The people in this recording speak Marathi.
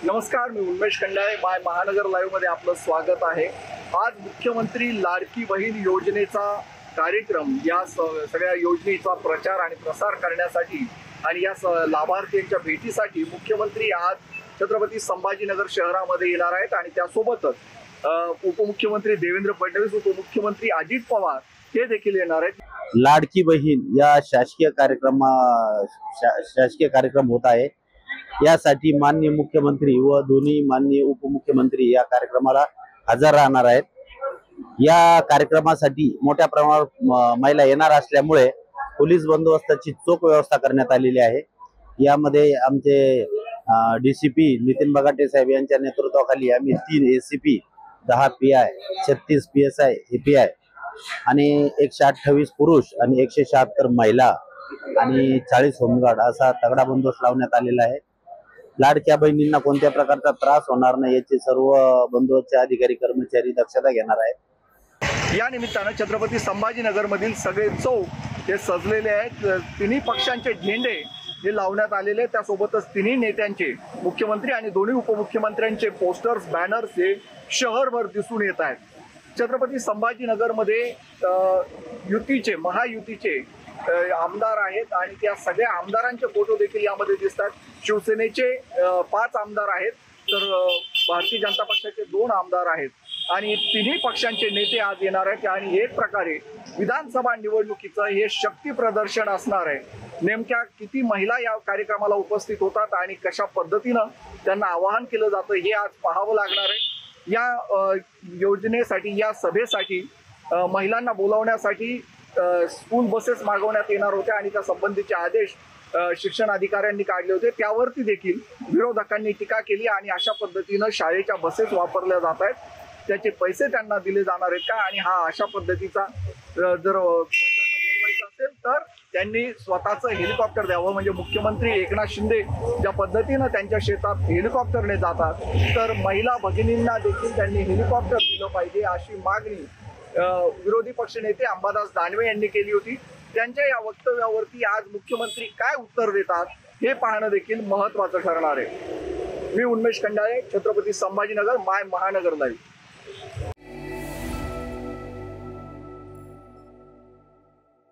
नमस्कार, मी उन्मेष खंडाळे. माय महानगर लाईव्ह मध्ये आपलं स्वागत आहे. आज मुख्यमंत्री लाडकी बहीण योजनेचा कार्यक्रम, या सगळ्या योजनेचा प्रचार आणि प्रसार करण्यासाठी आणि या लाभार्थ्यांच्या भेटीसाठी मुख्यमंत्री आज छत्रपती संभाजीनगर शहरामध्ये येणार आहेत आणि त्यासोबतच उपमुख्यमंत्री देवेंद्र फडणवीस, उपमुख्यमंत्री अजित पवार हे देखील येणार आहेत. लाडकी बहीण या शासकीय कार्यक्रम होत आहे. यासाठी माननीय मुख्यमंत्री व दोन्ही माननीय उपमुख्यमंत्री या कार्यक्रमाला हजर राहणार आहेत. या कार्यक्रमासाठी मोठ्या प्रमाणावर महिला येणार असल्यामुळे पोलीस बंदोबस्ताची चोख व्यवस्था करण्यात आलेली आहे. यामध्ये आमचे DCP नितीन बगाटे साहेब यांच्या नेतृत्वाखाली आम्ही 3 ACP, 10 PI, 36 PSI, API आणि 128 पुरुष आणि 176 महिला आणि 40 होमगार्ड असा तगडा बंदोबस्त लावण्यात आलेला आहे. लाडक्या बहिणींना कोणत्या प्रकारचा त्रास होणार नाही याचे सर्व बंदोबस्तचे अधिकारी कर्मचारी दक्षता घेणार आहेत. या निमित्तानं छत्रपती संभाजीनगर मधील सगळे चौक हे सजलेले आहेत. तिन्ही पक्षांचे झेंडे हे लावण्यात आलेले आहेत. त्यासोबतच तिन्ही नेत्यांचे, मुख्यमंत्री आणि दोन्ही उपमुख्यमंत्र्यांचे पोस्टर्स, बॅनर्स हे शहरभर दिसून येत आहेत. छत्रपती संभाजीनगर मध्ये युतीचे, महायुतीचे आमदार आहेत आणि त्या सगळ्या आमदारांचे फोटो देखील यामध्ये दिसतात. शिवसेनेचे 5 आमदार आहेत, तर भारतीय जनता पक्षाचे 2 आमदार आहेत आणि तिन्ही पक्षांचे नेते आज येणार आहेत. आणि एक प्रकारे विधानसभा निवडणुकीचं हे शक्ती प्रदर्शन असणार आहे. नेमक्या किती महिला या कार्यक्रमाला उपस्थित होतात आणि कशा पद्धतीनं त्यांना आवाहन केलं जातं हे आज पाहावं लागणार आहे. या योजनेसाठी, या सभेसाठी महिलांना बोलावण्यासाठी स्कूल बसेस मागवण्यात येणार होत्या आणि त्या संबंधीचे आदेश शिक्षण अधिकाऱ्यांनी काढले होते. त्यावरती देखील विरोधकांनी टीका केली आणि अशा पद्धतीनं शाळेच्या बसेस वापरल्या जात आहेत, त्याचे पैसे त्यांना दिले जाणार आहेत का? आणि हा अशा पद्धतीचा जर महिलांना बोलवायचं असेल तर त्यांनी स्वतःचं हेलिकॉप्टर द्यावं. म्हणजे मुख्यमंत्री एकनाथ शिंदे ज्या पद्धतीनं त्यांच्या शेतात हेलिकॉप्टरने जातात, तर महिला भगिनींना देखील त्यांनी हेलिकॉप्टर दिलं पाहिजे अशी मागणी विरोधी पक्षनेते अंबादास दानवे यांनी केली होती. त्यांच्या या वक्तव्यावरती आज मुख्यमंत्री काय उत्तर देतात हे पाहणं देखील महत्त्वाचं ठरणार आहे. मी उन्मेष खंडाळे, छत्रपती संभाजीनगर, माय महानगर लाईव्ह.